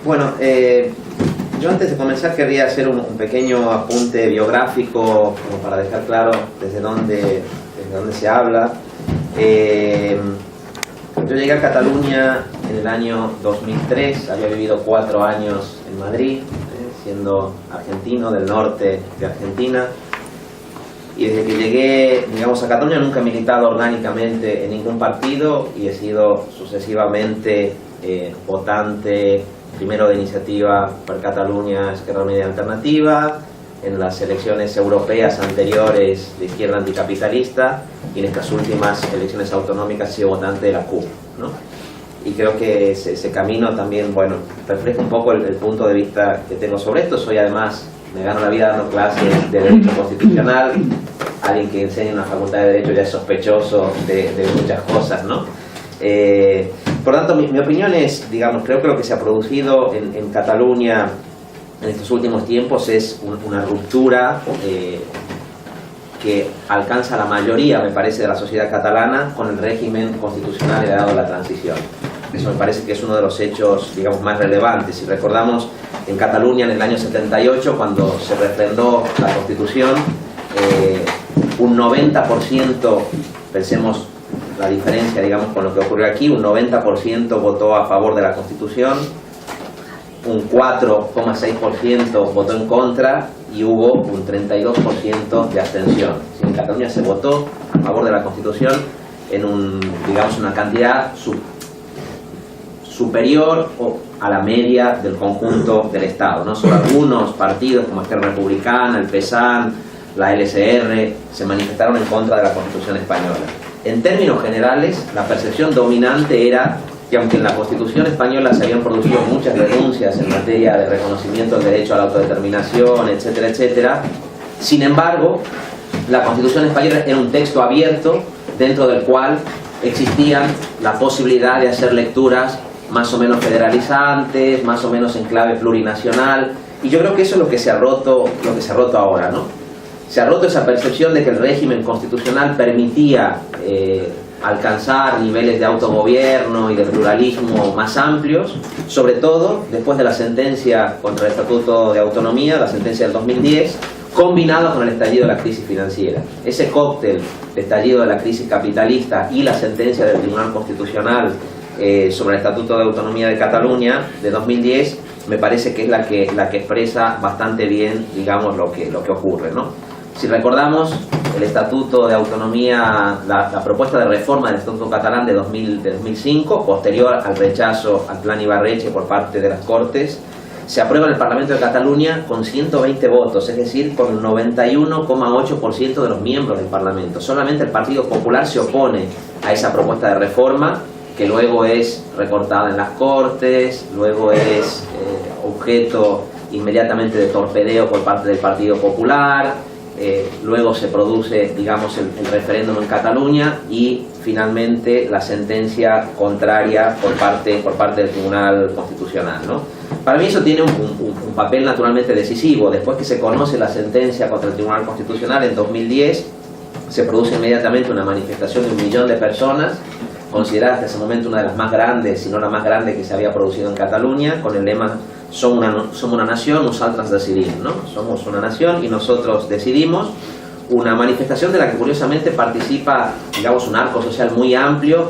Bueno, yo antes de comenzar querría hacer un pequeño apunte biográfico, como para dejar claro desde dónde se habla. Yo llegué a Cataluña en el año 2003, había vivido 4 años en Madrid, siendo argentino, del norte de Argentina. Y desde que llegué, digamos, a Cataluña nunca he militado orgánicamente en ningún partido y he sido sucesivamente votante, primero de Iniciativa per Catalunya, Esquerra Unida y Alternativa, en las elecciones europeas anteriores de izquierda anticapitalista y en estas últimas elecciones autonómicas he sido votante de la CUP, ¿no? Y creo que ese camino también, bueno, refleja un poco el punto de vista que tengo sobre esto. Soy además, me gano la vida dando clases de Derecho Constitucional. Alguien que enseña en una facultad de Derecho ya es sospechoso de muchas cosas, ¿no? Por tanto, mi opinión es, digamos, creo que lo que se ha producido en Cataluña en estos últimos tiempos es una ruptura que alcanza la mayoría, me parece, de la sociedad catalana con el régimen constitucional heredado de la transición. Eso me parece que es uno de los hechos, digamos, más relevantes. Si recordamos, en Cataluña en el año 78, cuando se refrendó la Constitución, un 90%, pensemos la diferencia, digamos, con lo que ocurrió aquí, un 90% votó a favor de la Constitución, un 4,6% votó en contra y hubo un 32% de abstención. En Cataluña se votó a favor de la Constitución en digamos, una cantidad superior a la media del conjunto del Estado, ¿no? Solo algunos partidos como Esquerra Republicana, el PSAN, la LSR, se manifestaron en contra de la Constitución española. En términos generales, la percepción dominante era que aunque en la Constitución española se habían producido muchas denuncias en materia de reconocimiento del derecho a la autodeterminación, etcétera, etcétera, sin embargo, la Constitución española era un texto abierto dentro del cual existían la posibilidad de hacer lecturas más o menos federalizantes, más o menos en clave plurinacional, y yo creo que eso es lo que se ha roto ahora, ¿no? Se ha roto esa percepción de que el régimen constitucional permitía alcanzar niveles de autogobierno y de pluralismo más amplios, sobre todo después de la sentencia contra el Estatuto de Autonomía, la sentencia del 2010, combinado con el estallido de la crisis financiera. Ese cóctel de estallido de la crisis capitalista y la sentencia del Tribunal Constitucional sobre el Estatuto de Autonomía de Cataluña de 2010 me parece que es la que expresa bastante bien, digamos, lo que ocurre, ¿no? Si recordamos, el Estatuto de Autonomía, la propuesta de reforma del Estatuto catalán de 2005, posterior al rechazo al Plan Ibarretxe por parte de las Cortes, se aprueba en el Parlamento de Cataluña con 120 votos, es decir, con un 91,8% de los miembros del Parlamento. Solamente el Partido Popular se opone a esa propuesta de reforma, que luego es recortada en las Cortes, luego es objeto inmediatamente de torpedeo por parte del Partido Popular. Luego se produce, digamos, el referéndum en Cataluña y finalmente la sentencia contraria por parte del Tribunal Constitucional, ¿no? Para mí eso tiene un papel naturalmente decisivo. Después que se conoce la sentencia contra el Tribunal Constitucional en 2010, se produce inmediatamente una manifestación de 1 millón de personas, considerada hasta ese momento una de las más grandes, si no la más grande que se había producido en Cataluña, con el lema somos una nación, nosaltres decidim, ¿no? Somos una nación y nosotros decidimos. Una manifestación de la que curiosamente participa, digamos, un arco social muy amplio,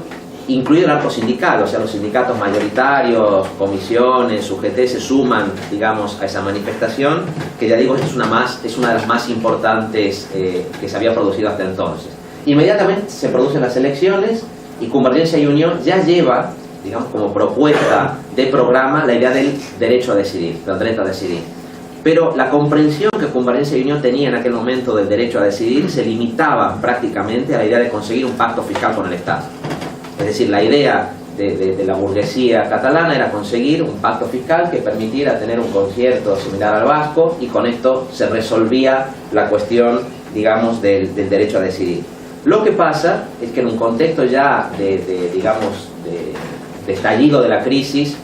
incluido el arco sindical, o sea, los sindicatos mayoritarios, comisiones, UGT se suman, digamos, a esa manifestación, que ya digo, es una de las más importantes que se había producido hasta entonces. Inmediatamente se producen las elecciones y Convergencia y Unión ya lleva, digamos, como propuesta de programa la idea del derecho a decidir, del derecho a decidir. Pero la comprensión que Convergencia y Unión tenía en aquel momento del derecho a decidir se limitaba prácticamente a la idea de conseguir un pacto fiscal con el Estado. Es decir, la idea de la burguesía catalana era conseguir un pacto fiscal que permitiera tener un concierto similar al vasco, y con esto se resolvía la cuestión, digamos, del derecho a decidir. Lo que pasa es que en un contexto ya de estallido de la crisis,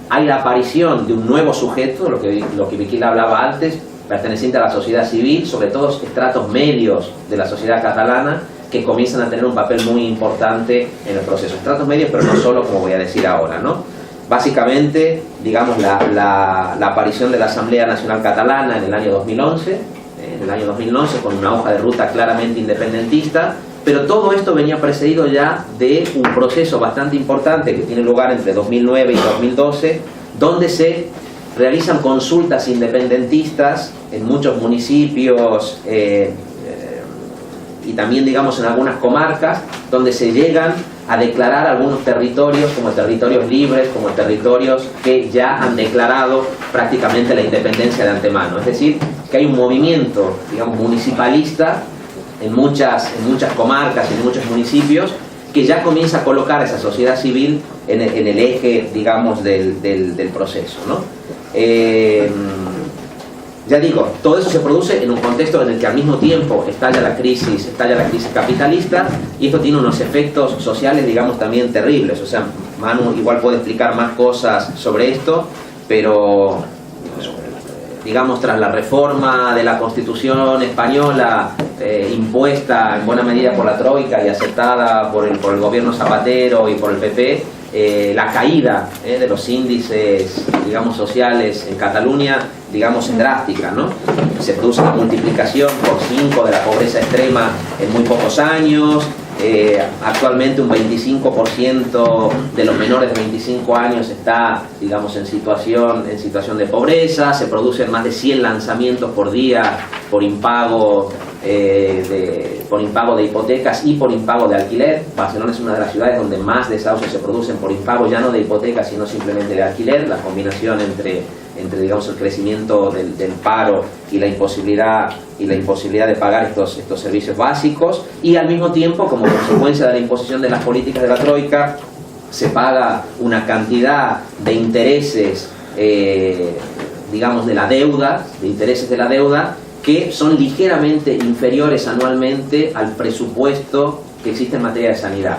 hay la aparición de un nuevo sujeto, lo que Miquel hablaba antes, perteneciente a la sociedad civil, sobre todo estratos medios de la sociedad catalana, que comienzan a tener un papel muy importante en el proceso. Estratos medios, pero no solo, como voy a decir ahora, ¿no? Básicamente, digamos, la aparición de la Asamblea Nacional Catalana en el año 2011, con una hoja de ruta claramente independentista, pero todo esto venía precedido ya de un proceso bastante importante que tiene lugar entre 2009 y 2012, donde se realizan consultas independentistas en muchos municipios y también, digamos, en algunas comarcas, donde se llegan a declarar algunos territorios como territorios libres, como territorios que ya han declarado prácticamente la independencia de antemano. Es decir, que hay un movimiento, digamos, municipalista en muchas comarcas, en muchos municipios, que ya comienza a colocar a esa sociedad civil en el eje, digamos, del proceso, ¿no? Ya digo, todo eso se produce en un contexto en el que al mismo tiempo estalla la crisis capitalista, y esto tiene unos efectos sociales, digamos, también terribles. O sea, Manu igual puede explicar más cosas sobre esto, pero digamos, tras la reforma de la Constitución española, impuesta en buena medida por la Troika y aceptada por el gobierno Zapatero y por el PP, la caída de los índices, digamos, sociales en Cataluña, digamos, es drástica, ¿no? Se produce una multiplicación por 5 de la pobreza extrema en muy pocos años. Actualmente un 25% de los menores de 25 años está, digamos, en situación de pobreza. Se producen más de 100 lanzamientos por día por impago de hipotecas y por impago de alquiler. Barcelona es una de las ciudades donde más desahucios se producen por impago, ya no de hipotecas, sino simplemente de alquiler. La combinación entre digamos, el crecimiento del paro y la imposibilidad de pagar estos servicios básicos, y al mismo tiempo, como consecuencia de la imposición de las políticas de la Troika, se paga una cantidad de intereses, digamos, de intereses de la deuda, que son ligeramente inferiores anualmente al presupuesto que existe en materia de sanidad.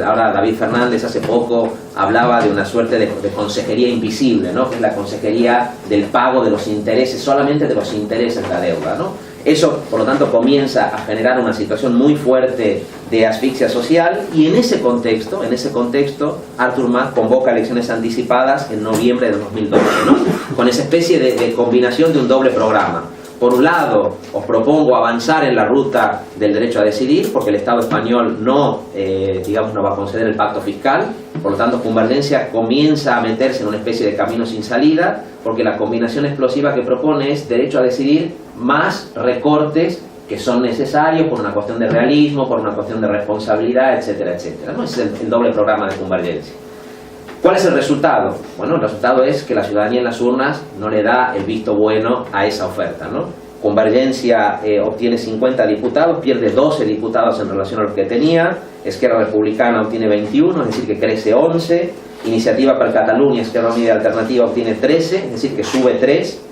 Ahora David Fernández hace poco hablaba de una suerte de consejería invisible, ¿no? Que es la consejería del pago de los intereses, solamente de los intereses de la deuda, ¿no? Eso, por lo tanto, comienza a generar una situación muy fuerte de asfixia social, y en ese contexto, Artur Mas convoca elecciones anticipadas en noviembre de 2012, ¿no? Con esa especie de combinación de un doble programa. Por un lado, os propongo avanzar en la ruta del derecho a decidir, porque el Estado español no va a conceder el pacto fiscal. Por lo tanto, Convergencia comienza a meterse en una especie de camino sin salida, porque la combinación explosiva que propone es derecho a decidir más recortes que son necesarios por una cuestión de realismo, por una cuestión de responsabilidad, etcétera, etcétera, ¿no? Ese es el doble programa de Convergencia. ¿Cuál es el resultado? Bueno, el resultado es que la ciudadanía en las urnas no le da el visto bueno a esa oferta, ¿no? Convergencia obtiene 50 diputados, pierde 12 diputados en relación a los que tenía. Esquerra Republicana obtiene 21, es decir, que crece 11. Iniciativa per Catalunya, Esquerra Unida y Alternativa, obtiene 13, es decir, que sube 3.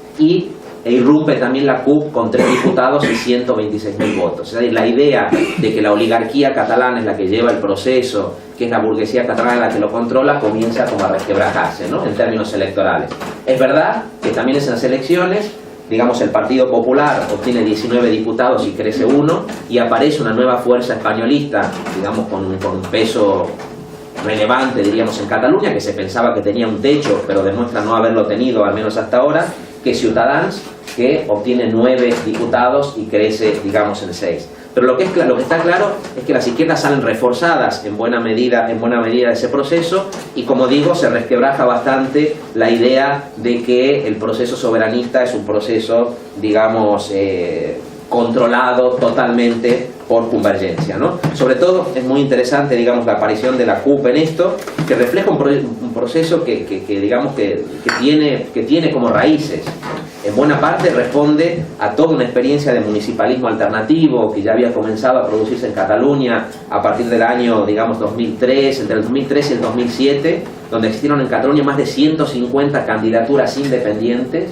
E irrumpe también la CUP con 3 diputados y 126.000 votos. Es decir, la idea de que la oligarquía catalana es la que lleva el proceso, que es la burguesía catalana la que lo controla, comienza como a resquebrajarse, ¿no? En términos electorales. Es verdad que también en las elecciones, digamos, el Partido Popular obtiene 19 diputados y crece 1, y aparece una nueva fuerza españolista, digamos, con un peso relevante, diríamos, en Cataluña, que se pensaba que tenía un techo, pero demuestra no haberlo tenido, al menos hasta ahora, que es Ciutadans, que obtiene 9 diputados y crece, digamos, en 6. Pero lo que está claro es que las izquierdas salen reforzadas en buena medida de ese proceso, y, como digo, se resquebraja bastante la idea de que el proceso soberanista es un proceso, digamos, controlado totalmente por Convergencia, ¿no? Sobre todo es muy interesante, digamos, la aparición de la CUP en esto, que refleja un proceso que tiene como raíces. En buena parte responde a toda una experiencia de municipalismo alternativo que ya había comenzado a producirse en Cataluña a partir del año, digamos, 2003, entre el 2003 y el 2007, donde existieron en Cataluña más de 150 candidaturas independientes,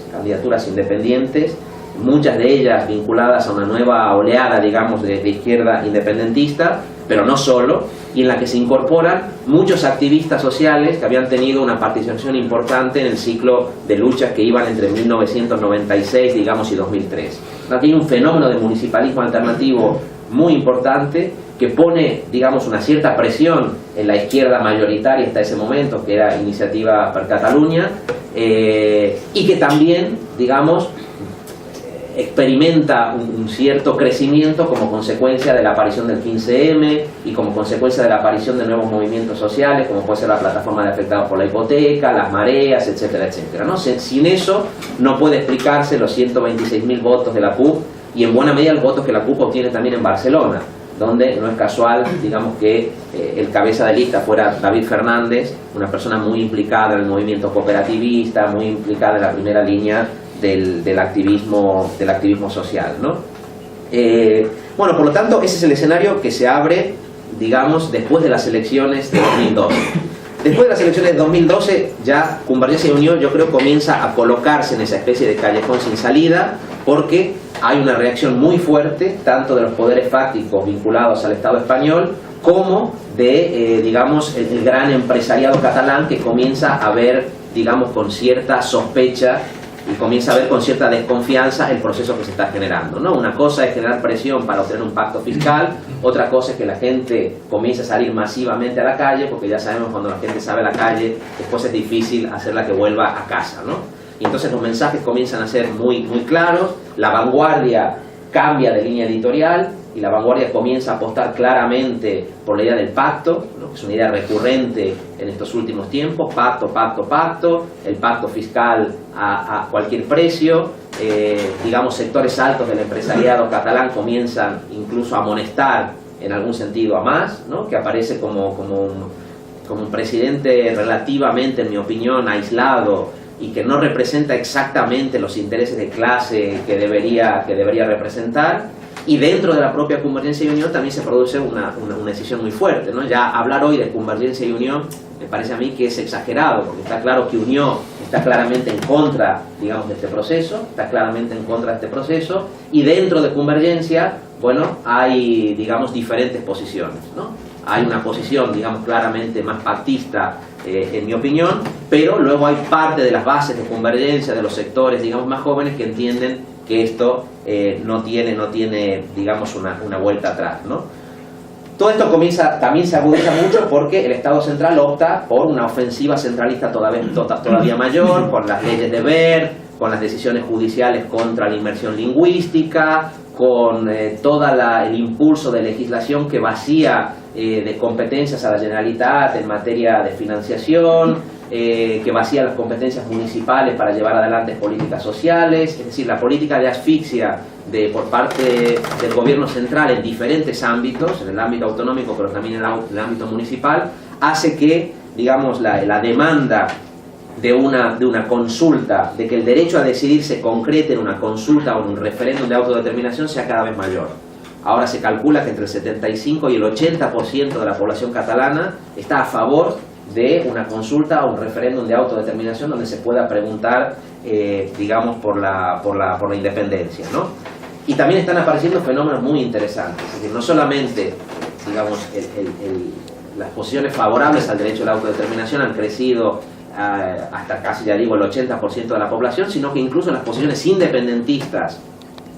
muchas de ellas vinculadas a una nueva oleada, digamos, de izquierda independentista, pero no solo, y en la que se incorporan muchos activistas sociales que habían tenido una participación importante en el ciclo de luchas que iban entre 1996, digamos, y 2003. Aquí hay un fenómeno de municipalismo alternativo muy importante, que pone, digamos, una cierta presión en la izquierda mayoritaria hasta ese momento, que era Iniciativa per Catalunya, y que también, digamos, experimenta un cierto crecimiento como consecuencia de la aparición del 15M y como consecuencia de la aparición de nuevos movimientos sociales, como puede ser la plataforma de afectados por la hipoteca, las mareas, etcétera, etcétera, ¿no? Sin eso no puede explicarse los 126.000 votos de la CUP y en buena medida los votos que la CUP obtiene también en Barcelona, donde no es casual, digamos, que el cabeza de lista fuera David Fernández, una persona muy implicada en el movimiento cooperativista, muy implicada en la primera línea del activismo social, ¿no? Bueno, por lo tanto, ese es el escenario que se abre, digamos, después de las elecciones de 2012. Después de las elecciones de 2012, ya Convergencia y Unió, yo creo, comienza a colocarse en esa especie de callejón sin salida, porque hay una reacción muy fuerte, tanto de los poderes fácticos vinculados al Estado español, como de, digamos, el gran empresariado catalán, que comienza a ver, digamos, con cierta sospecha y comienza a ver con cierta desconfianza el proceso que se está generando, ¿no? Una cosa es generar presión para obtener un pacto fiscal, otra cosa es que la gente comience a salir masivamente a la calle, porque ya sabemos cuando la gente sale a la calle, después es difícil hacerla que vuelva a casa, ¿no? Y entonces los mensajes comienzan a ser muy claros, La Vanguardia cambia de línea editorial y La Vanguardia comienza a apostar claramente por la idea del pacto, ¿no? Que es una idea recurrente en estos últimos tiempos: pacto, pacto, pacto, el pacto fiscal a cualquier precio. Digamos, sectores altos del empresariado catalán comienzan incluso a amonestar en algún sentido a Mas, ¿no? Que aparece como un presidente relativamente, en mi opinión, aislado y que no representa exactamente los intereses de clase que debería representar. Y dentro de la propia Convergencia y Unió también se produce una decisión muy fuerte, ¿no? Ya hablar hoy de Convergencia y Unió me parece a mí que es exagerado, porque está claro que Unió está claramente en contra, digamos, de este proceso, y dentro de Convergencia, bueno, hay, digamos, diferentes posiciones, ¿no? Hay una posición, digamos, claramente más pactista, en mi opinión, pero luego hay parte de las bases de Convergencia, de los sectores, digamos, más jóvenes, que entienden que esto no tiene, digamos, una vuelta atrás, ¿no? Todo esto también se agudiza mucho porque el Estado central opta por una ofensiva centralista todavía mayor, con las leyes de Wert, con las decisiones judiciales contra la inmersión lingüística, con todo el impulso de legislación que vacía de competencias a la Generalitat en materia de financiación, que vacía las competencias municipales para llevar adelante políticas sociales. Es decir, la política de asfixia por parte del gobierno central en diferentes ámbitos, en el ámbito autonómico pero también en el ámbito municipal, hace que, digamos, la demanda de una consulta, de que el derecho a decidir se concrete en una consulta o en un referéndum de autodeterminación, sea cada vez mayor. Ahora se calcula que entre el 75 y el 80% de la población catalana está a favor de una consulta o un referéndum de autodeterminación donde se pueda preguntar, digamos, por la independencia, ¿no? Y también están apareciendo fenómenos muy interesantes. Es decir, no solamente, digamos, las posiciones favorables al derecho a la autodeterminación han crecido hasta casi, ya digo, el 80% de la población, sino que incluso las posiciones independentistas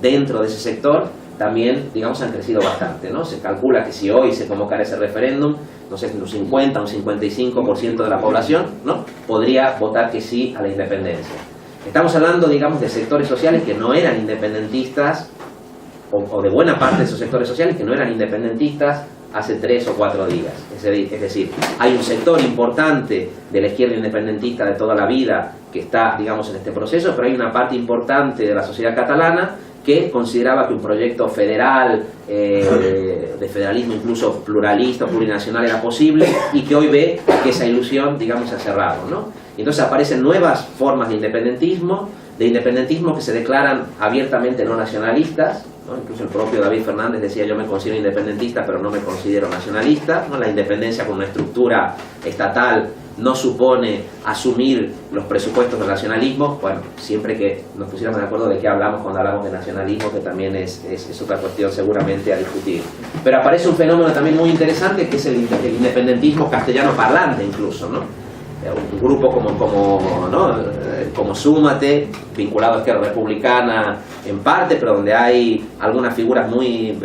dentro de ese sector también, digamos, han crecido bastante, ¿no? Se calcula que si hoy se convocara ese referéndum, no sé, un 50 o un 55% de la población, ¿no?, podría votar que sí a la independencia. Estamos hablando, digamos, de sectores sociales que no eran independentistas, o de buena parte de esos sectores sociales que no eran independentistas hace 3 o 4 días. Es decir, hay un sector importante de la izquierda independentista de toda la vida que está, digamos, en este proceso, pero hay una parte importante de la sociedad catalana que consideraba que un proyecto federal, de federalismo incluso pluralista o plurinacional, era posible, y que hoy ve que esa ilusión, digamos, se ha cerrado, ¿no? Y entonces aparecen nuevas formas de independentismo que se declaran abiertamente no nacionalistas, ¿no? Incluso el propio David Fernández decía: yo me considero independentista pero no me considero nacionalista, ¿no? La independencia con una estructura estatal no supone asumir los presupuestos del nacionalismo. Bueno, siempre que nos pusiéramos de acuerdo de qué hablamos cuando hablamos de nacionalismo, que también es otra cuestión seguramente a discutir. Pero aparece un fenómeno también muy interesante, que es el independentismo castellano parlante incluso, ¿no? un grupo como Súmate, vinculado a Esquerra Republicana en parte, pero donde hay algunas figuras muy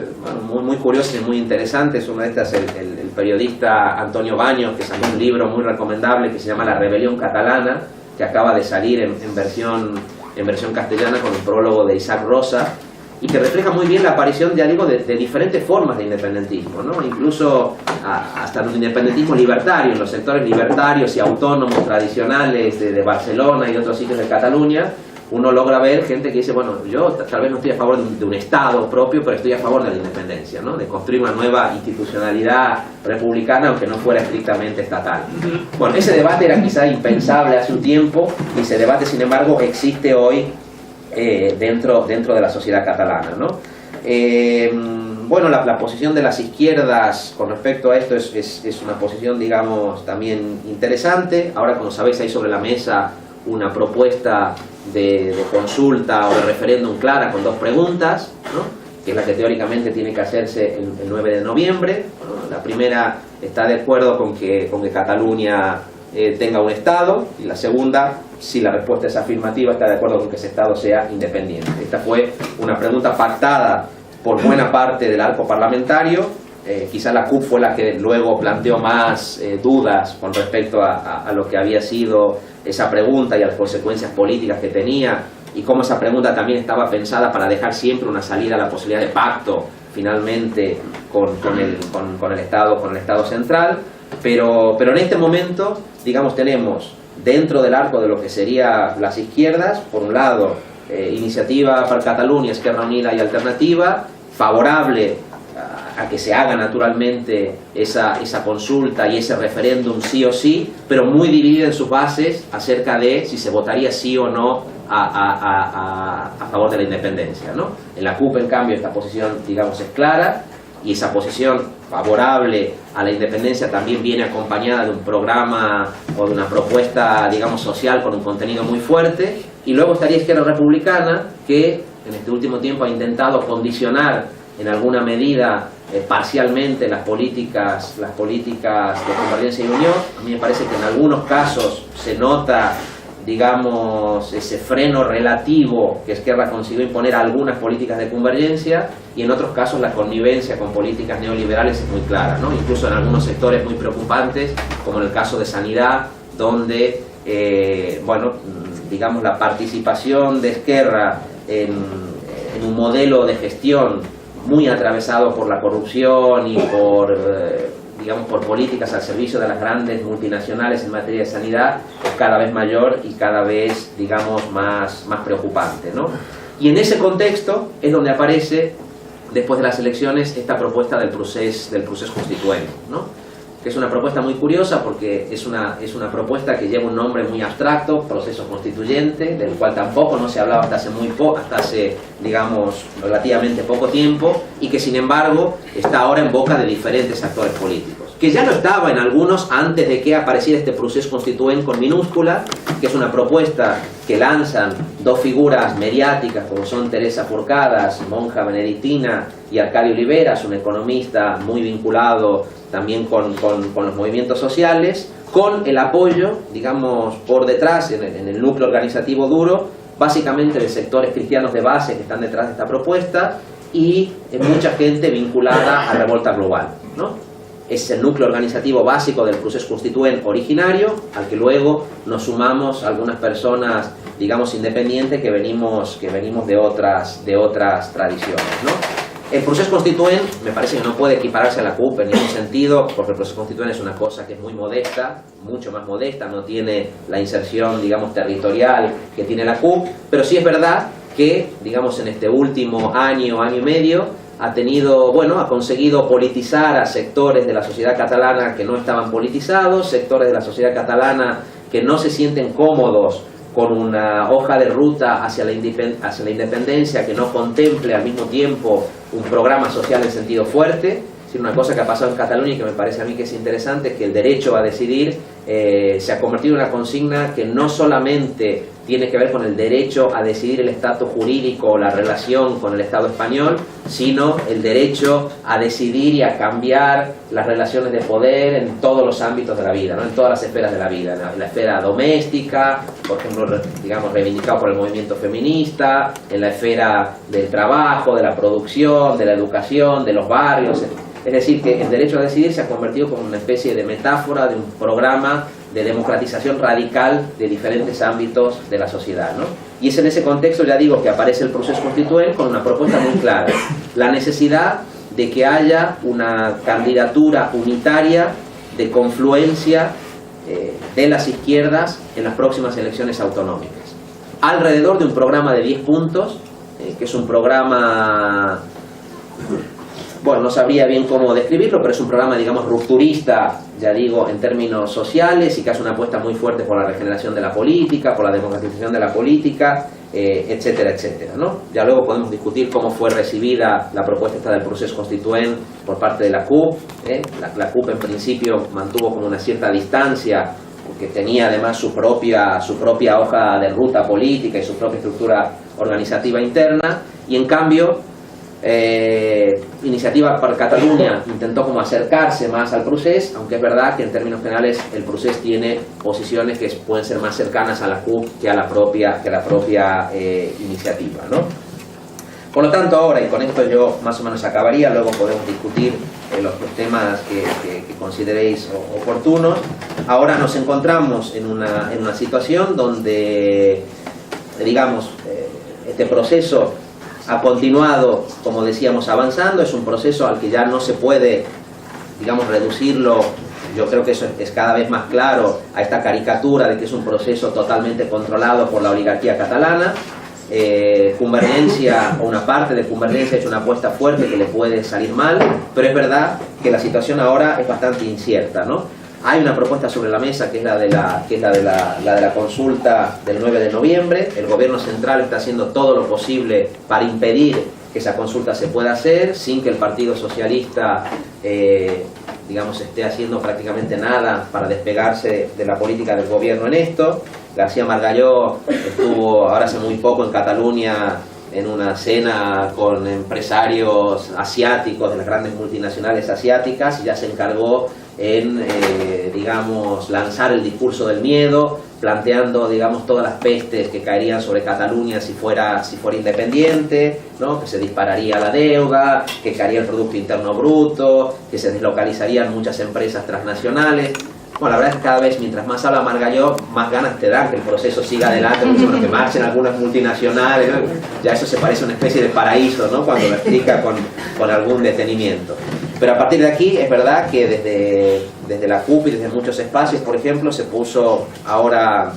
curiosas y muy interesantes. Una de estas es el periodista Antonio Baños, que sacó un libro muy recomendable que se llama La Rebelión Catalana, que acaba de salir en versión castellana con un prólogo de Isaac Rosa, y que refleja muy bien la aparición, ya digo, de diferentes formas de independentismo, ¿no? Incluso hasta un independentismo libertario, en los sectores libertarios y autónomos tradicionales de Barcelona y otros sitios de Cataluña. Uno logra ver gente que dice, bueno, yo tal vez no estoy a favor de un Estado propio, pero estoy a favor de la independencia, ¿no? De construir una nueva institucionalidad republicana, aunque no fuera estrictamente estatal. Bueno, ese debate era quizá impensable hace un tiempo, y ese debate, sin embargo, existe hoy dentro de la sociedad catalana, ¿no? Bueno, la posición de las izquierdas con respecto a esto es una posición, digamos, también interesante. Ahora, como sabéis, hay sobre la mesa una propuesta de consulta o de referéndum clara con 2 preguntas, ¿no? Que es la que teóricamente tiene que hacerse el 9 de noviembre. Bueno, la primera está de acuerdo con que Cataluña tenga un Estado, y la segunda, si la respuesta es afirmativa, está de acuerdo con que ese Estado sea independiente. Esta fue una pregunta pactada por buena parte del arco parlamentario. Quizá la CUP fue la que luego planteó más dudas con respecto a lo que había sido esa pregunta y a las consecuencias políticas que tenía, y cómo esa pregunta también estaba pensada para dejar siempre una salida a la posibilidad de pacto finalmente con el Estado central. Pero en este momento, digamos, tenemos dentro del arco de lo que serían las izquierdas, por un lado, Iniciativa per Catalunya, Esquerra Unida y Alternativa, favorable a que se haga naturalmente esa consulta y ese referéndum sí o sí, pero muy dividida en sus bases acerca de si se votaría sí o no a favor de la independencia, ¿no? En la CUP, en cambio, esta posición, digamos, es clara, y esa posición favorable a la independencia también viene acompañada de un programa o de una propuesta, digamos, social con un contenido muy fuerte. Y luego estaría Esquerra Republicana, que en este último tiempo ha intentado condicionar en alguna medida parcialmente las políticas de Convergencia y Unión. A mí me parece que en algunos casos se nota, digamos, ese freno relativo que Esquerra consiguió imponer a algunas políticas de convergencia, y en otros casos la connivencia con políticas neoliberales es muy clara, ¿no? Incluso en algunos sectores muy preocupantes, como en el caso de sanidad, donde bueno, digamos, la participación de Esquerra en un modelo de gestión muy atravesado por la corrupción y digamos, por políticas al servicio de las grandes multinacionales en materia de sanidad, es cada vez mayor y cada vez, digamos, más preocupante, ¿no? Y en ese contexto es donde aparece, después de las elecciones, esta propuesta del procés constituente, ¿no? Que es una propuesta muy curiosa, porque es una propuesta que lleva un nombre muy abstracto, proceso constituyente, del cual tampoco no se hablaba hasta hace, digamos, relativamente poco tiempo, y que sin embargo está ahora en boca de diferentes actores políticos, que ya no estaba en algunos antes de que apareciera este proceso constituente con minúscula, que es una propuesta que lanzan 2 figuras mediáticas como son Teresa Forcadas, monja benedictina, y Arcadio Oliveras, un economista muy vinculado también con los movimientos sociales, con el apoyo, digamos, por detrás, en el núcleo organizativo duro, básicamente de sectores cristianos de base que están detrás de esta propuesta, y mucha gente vinculada a Revolta Global, ¿no? Es el núcleo organizativo básico del proceso constituente originario, al que luego nos sumamos algunas personas, digamos, independientes que venimos de otras tradiciones, ¿no? El proceso constituente me parece que no puede equipararse a la CUP en ningún sentido, porque el proceso constituente es una cosa que es muy modesta, mucho más modesta, no tiene la inserción, digamos, territorial que tiene la CUP, pero sí es verdad que, digamos, en este último año y medio, ha conseguido politizar a sectores de la sociedad catalana que no estaban politizados, sectores de la sociedad catalana que no se sienten cómodos con una hoja de ruta hacia la independencia que no contemple al mismo tiempo un programa social en sentido fuerte. Es decir, una cosa que ha pasado en Cataluña y que me parece a mí que es interesante, es que el derecho a decidir se ha convertido en una consigna que no solamente tiene que ver con el derecho a decidir el estatus jurídico o la relación con el Estado español, sino el derecho a decidir y a cambiar las relaciones de poder en todos los ámbitos de la vida, ¿no? En todas las esferas de la vida, en la esfera doméstica, por ejemplo, digamos, reivindicado por el movimiento feminista, en la esfera del trabajo, de la producción, de la educación, de los barrios. Es decir, que el derecho a decidir se ha convertido como una especie de metáfora de un programa de democratización radical de diferentes ámbitos de la sociedad, ¿no? Y es en ese contexto, ya digo, que aparece el proceso constituyente con una propuesta muy clara: la necesidad de que haya una candidatura unitaria de confluencia de las izquierdas en las próximas elecciones autonómicas, alrededor de un programa de 10 puntos, que es un programa... Bueno, no sabría bien cómo describirlo, pero es un programa, digamos, rupturista, ya digo, en términos sociales, y que hace una apuesta muy fuerte por la regeneración de la política, por la democratización de la política, etcétera, etcétera, ¿no? Ya luego podemos discutir cómo fue recibida la propuesta esta del proceso constituyente por parte de la CUP. La CUP en principio mantuvo como una cierta distancia, porque tenía además su propia hoja de ruta política y su propia estructura organizativa interna, y en cambio Iniciativa per Catalunya intentó como acercarse más al procés, aunque es verdad que en términos generales el procés tiene posiciones que pueden ser más cercanas a la CUP que a la propia iniciativa, ¿no? Por lo tanto, ahora, y con esto yo más o menos acabaría, luego podemos discutir los temas que consideréis oportunos. Ahora nos encontramos en una situación donde, digamos, este proceso ha continuado, como decíamos, avanzando. Es un proceso al que ya no se puede, digamos, reducirlo. Yo creo que eso es cada vez más claro, a esta caricatura de que es un proceso totalmente controlado por la oligarquía catalana. Convergencia, o una parte de Convergencia, ha hecho una apuesta fuerte que le puede salir mal, pero es verdad que la situación ahora es bastante incierta, ¿no? Hay una propuesta sobre la mesa que es la de la consulta del 9 de noviembre. El gobierno central está haciendo todo lo posible para impedir que esa consulta se pueda hacer, sin que el Partido Socialista digamos, esté haciendo prácticamente nada para despegarse de la política del gobierno en esto. García Margallo estuvo ahora hace muy poco en Cataluña en una cena con empresarios asiáticos de las grandes multinacionales asiáticas, y ya se encargó en, digamos, lanzar el discurso del miedo, planteando, digamos, todas las pestes que caerían sobre Cataluña si fuera independiente, ¿no? Que se dispararía la deuda, que caería el Producto Interno Bruto, que se deslocalizarían muchas empresas transnacionales. Bueno, la verdad es que cada vez, mientras más habla Margallo, más ganas te dan que el proceso siga adelante, porque, bueno, que marchen algunas multinacionales, ¿no? Ya eso se parece a una especie de paraíso, ¿no? Cuando lo explica con algún detenimiento. Pero a partir de aquí es verdad que desde la CUP y desde muchos espacios, por ejemplo, se puso ahora,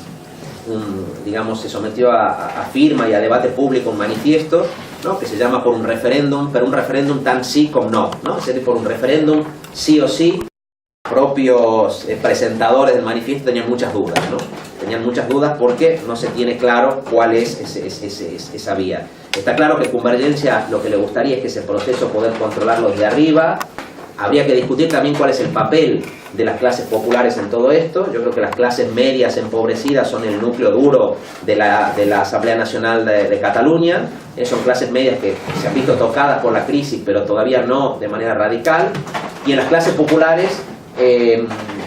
digamos, se sometió a firma y a debate público un manifiesto, ¿no? Que se llama Por un referéndum, pero un referéndum tan sí como no, ¿no? Es decir, por un referéndum sí o sí. Propios presentadores del manifiesto tenían muchas dudas, ¿no? Tenían muchas dudas porque no se tiene claro cuál es esa vía. Está claro que Convergencia lo que le gustaría es que ese proceso poder controlarlo desde arriba. Habría que discutir también cuál es el papel de las clases populares en todo esto. Yo creo que las clases medias empobrecidas son el núcleo duro de la Asamblea Nacional de Cataluña. Son clases medias que se han visto tocadas por la crisis, pero todavía no de manera radical. Y en las clases populares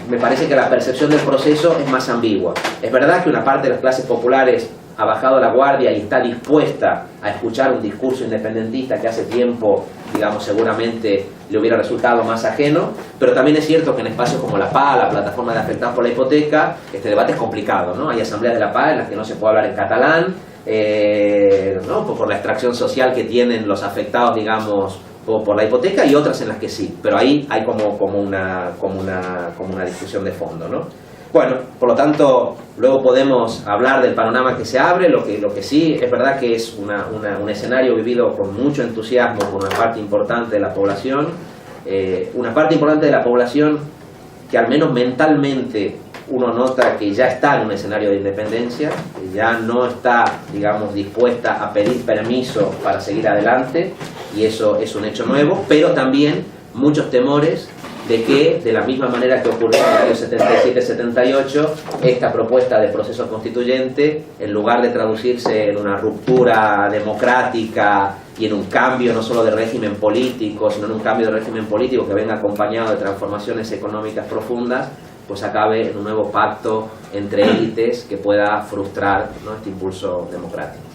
me parece que la percepción del proceso es más ambigua. Es verdad que una parte de las clases populares ha bajado la guardia y está dispuesta a escuchar un discurso independentista que hace tiempo, digamos, seguramente le hubiera resultado más ajeno, pero también es cierto que en espacios como la PA, la plataforma de afectados por la hipoteca, este debate es complicado, ¿no? Hay asambleas de la PA en las que no se puede hablar en catalán, ¿no? Por la extracción social que tienen los afectados, digamos, por la hipoteca, y otras en las que sí, pero ahí hay como una discusión de fondo, ¿no? Bueno, por lo tanto, luego podemos hablar del panorama que se abre. Lo que sí es verdad que es un escenario vivido con mucho entusiasmo por una parte importante de la población, que al menos mentalmente uno nota que ya está en un escenario de independencia, que ya no está, digamos, dispuesta a pedir permiso para seguir adelante, y eso es un hecho nuevo, pero también muchos temores de que, de la misma manera que ocurrió en el año 77-78, esta propuesta de proceso constituyente, en lugar de traducirse en una ruptura democrática y en un cambio no solo de régimen político, sino en un cambio de régimen político que venga acompañado de transformaciones económicas profundas, pues acabe en un nuevo pacto entre élites que pueda frustrar, ¿no?, este impulso democrático.